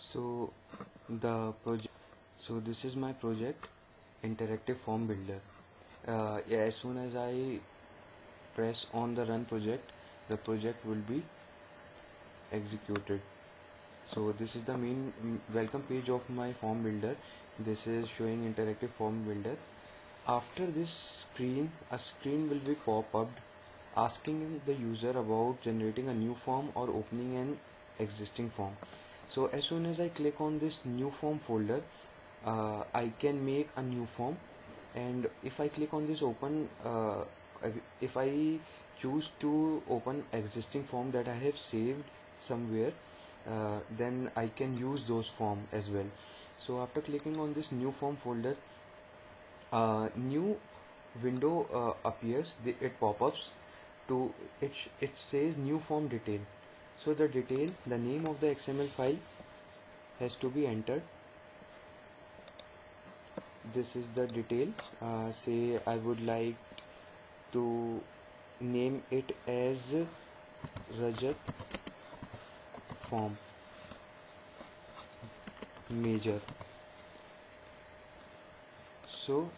So the project so this is my project, interactive form builder. Yeah, as soon as I press on the run project, the project will be executed. So this is the main welcome page of my form builder. This is showing interactive form builder. After this screen, a screen will be pop-up asking the user about generating a new form or opening an existing form. So as soon as I click on this new form folder, I can make a new form, and if I click on this open, if I choose to open existing form that I have saved somewhere, then I can use those form as well. So after clicking on this new form folder, new window appears. It pop-ups to it says new form detail. So the name of the XML file has to be entered. This is the detail. Say I would like to name it as Rajat form major. So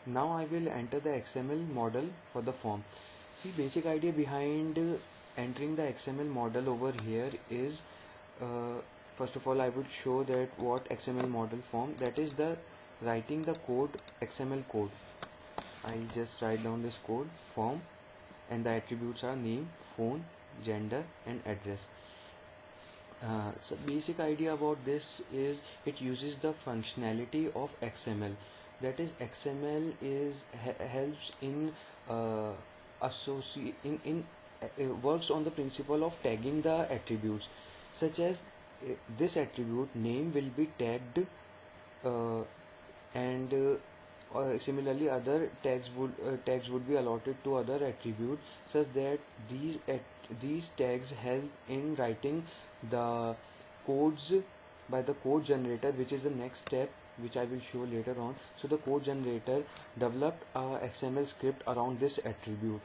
now I will enter the XML model for the form. See, basic idea behind entering the XML model over here is, first of all I would show that what XML model form, that is the writing the code, XML code. I just write down this code form, and the attributes are name, phone, gender and address. So basic idea about this is it uses the functionality of XML. That is, XML helps in works on the principle of tagging the attributes, such as this attribute name will be tagged, and similarly other tags would be allotted to other attributes, such that these tags help in writing the codes by the code generator, which is the next step which I will show later on. So the code generator developed a XML script around this attribute.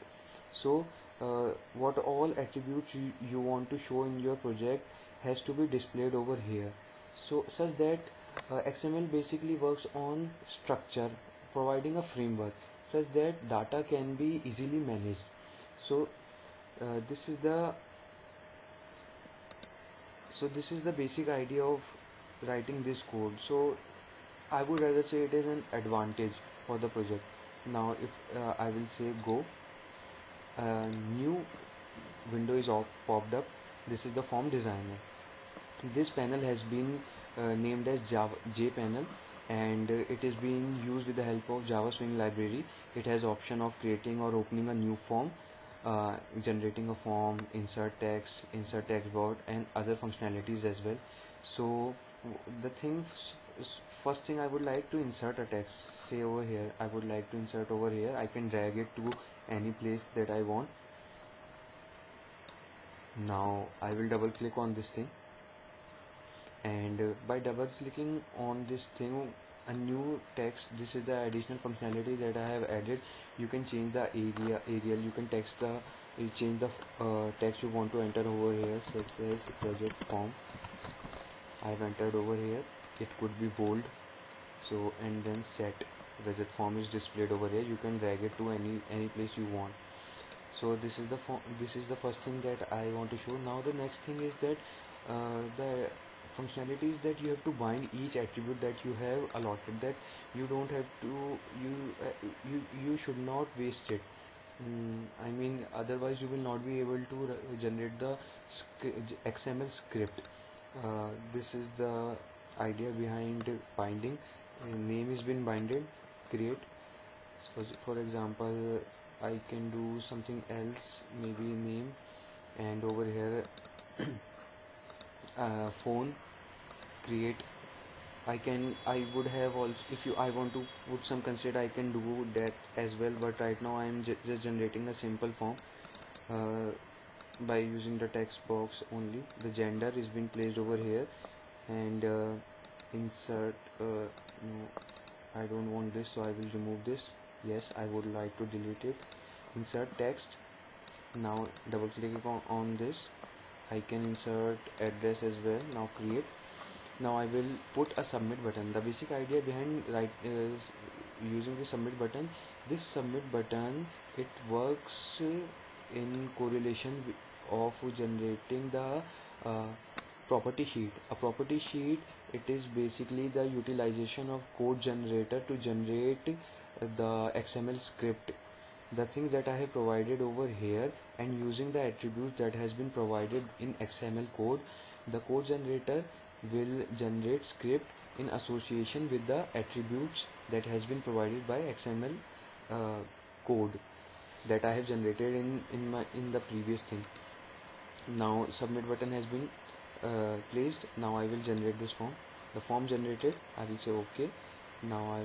So what all attributes you want to show in your project has to be displayed over here. So such that XML basically works on structure, providing a framework such that data can be easily managed. So this is the basic idea of writing this code. So I would rather say it is an advantage for the project. Now if I will say go, new window is popped up. This is the form designer. This panel has been named as JPanel, and it is being used with the help of Java Swing library. It has option of creating or opening a new form, generating a form, insert text box and other functionalities as well. So the first thing, I would like to insert a text. Say over here I would like to insert over here. I can drag it to any place that I want. Now I will double click on this thing, and by double clicking on this thing, a new text, this is the additional functionality that I have added. You can change the Arial, you can change the text you want to enter over here, such as project form. I have entered over here. It could be bold. So and then set Rajat form is displayed over here. You can drag it to any place you want. So this is the first thing that I want to show. Now the next thing is that the functionalities that you have to bind each attribute that you have allotted, that you don't have to you should not waste it. I mean, otherwise you will not be able to generate the XML script. This is the idea behind binding. Name is been binded, create. So for example, I can do something else, maybe name, and over here phone, create. I would have also, if I want to put some constraint, I can do that as well, but right now I am just generating a simple form by using the text box only. The gender is being placed over here, and insert no, I don't want this, so I will remove this. Yes, I would like to delete it. Insert text. Now double click on this. I can insert address as well. Now create. Now I will put a submit button. The basic idea behind using the submit button, this submit button, it works in correlation of generating the uh, property sheet. A property sheet, it is basically the utilization of code generator to generate the XML script, the things that I have provided over here, and using the attributes that has been provided in XML code, the code generator will generate script in association with the attributes that has been provided by XML code that I have generated in the previous thing. Now submit button has been placed. Now I will generate this form. The form generated, I will say OK. Now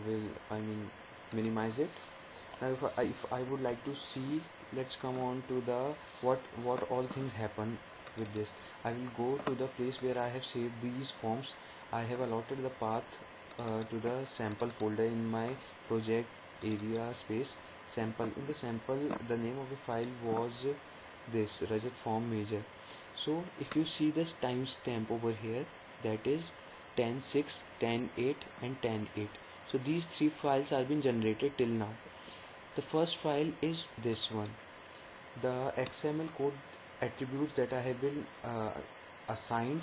I mean minimize it. Now if I would like to see, let's come on to the what all things happen with this. I will go to the place where I have saved these forms. I have allotted the path to the sample folder in my project area space. Sample, in the sample, the name of the file was this Rajat form major. So if you see this timestamp over here, that is 10.6, 10.8 and 10.8. so these three files are been generated till now. The first file is this one. The XML code attributes that I have been assigned,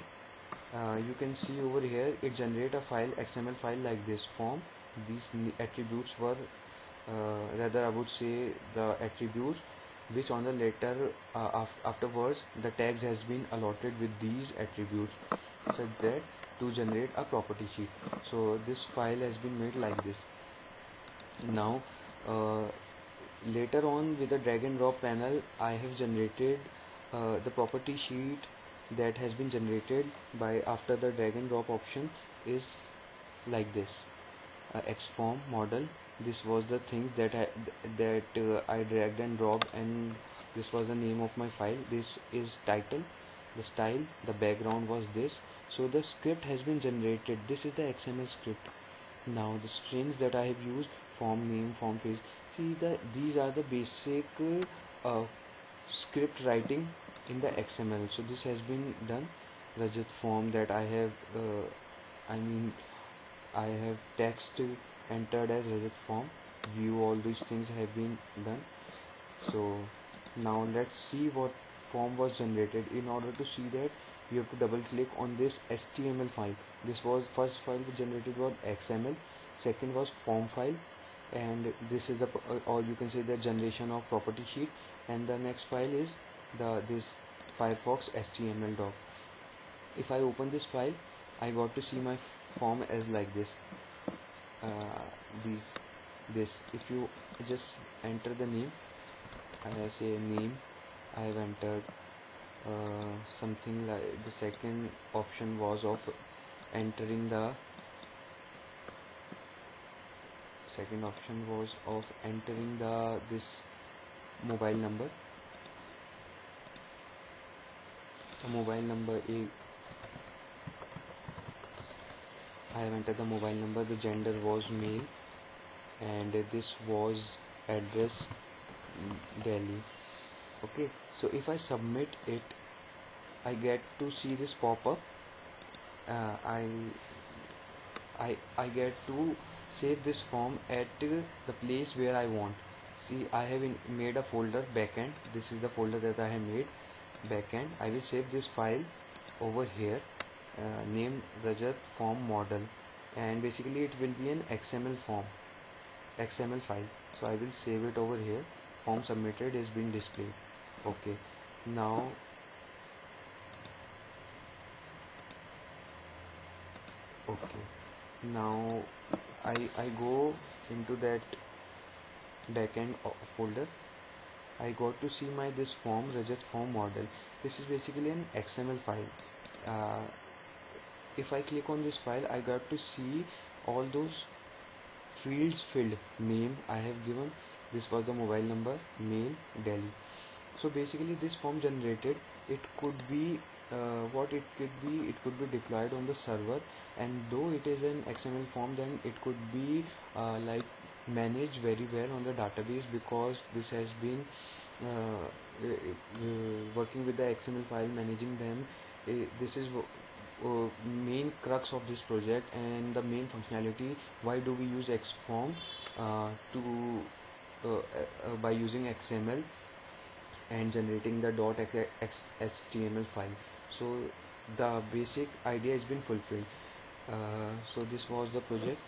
you can see over here, it generate a file, XML file like this form. These attributes were rather I would say the attributes which on the later afterwards the tags has been allotted with these attributes such that to generate a property sheet. So this file has been made like this. Now later on with the drag and drop panel, I have generated the property sheet that has been generated by after the drag and drop option is like this. Xform model, this was the things that I dragged and dropped, and this was the name of my file. This is title, the style, the background was this. So the script has been generated. This is the XML script. Now the strings that I have used, form name, form page. See these are the basic script writing in the XML. So this has been done. Rajat form that I have I have text entered as Rajat form, view, all these things have been done. So now let's see what form was generated. In order to see that, you have to double click on this HTML file. This was first file generated was XML, second was form file, and this is the or you can say the generation of property sheet, and the next file is this Firefox HTML doc. If I open this file, I got to see my form as like this. This if you just enter the name, I say name, I have entered something like the second option was of entering the this mobile number. The mobile number I have entered the mobile number, the gender was male, and this was address Delhi. Okay, so if I submit it, I get to see this pop up. I get to save this form at the place where I want. See, I have made a folder backend. This is the folder that I have made backend. I will save this file over here, named Rajat form model, and basically it will be an XML file. So I will save it over here. Form submitted is being displayed. Okay, now I go into that backend folder. I got to see my this form Rajat form model. This is basically an XML file. uh, if I click on this file, I got to see all those fields filled. Name I have given, this was the mobile number, mail, Delhi. So basically this form generated, it could be it could be deployed on the server, and though it is an XML form, then it could be like managed very well on the database, because this has been working with the XML file, managing them. This is main crux of this project and the main functionality. Why do we use Xform to by using XML and generating the .html file. So the basic idea has been fulfilled. So this was the project.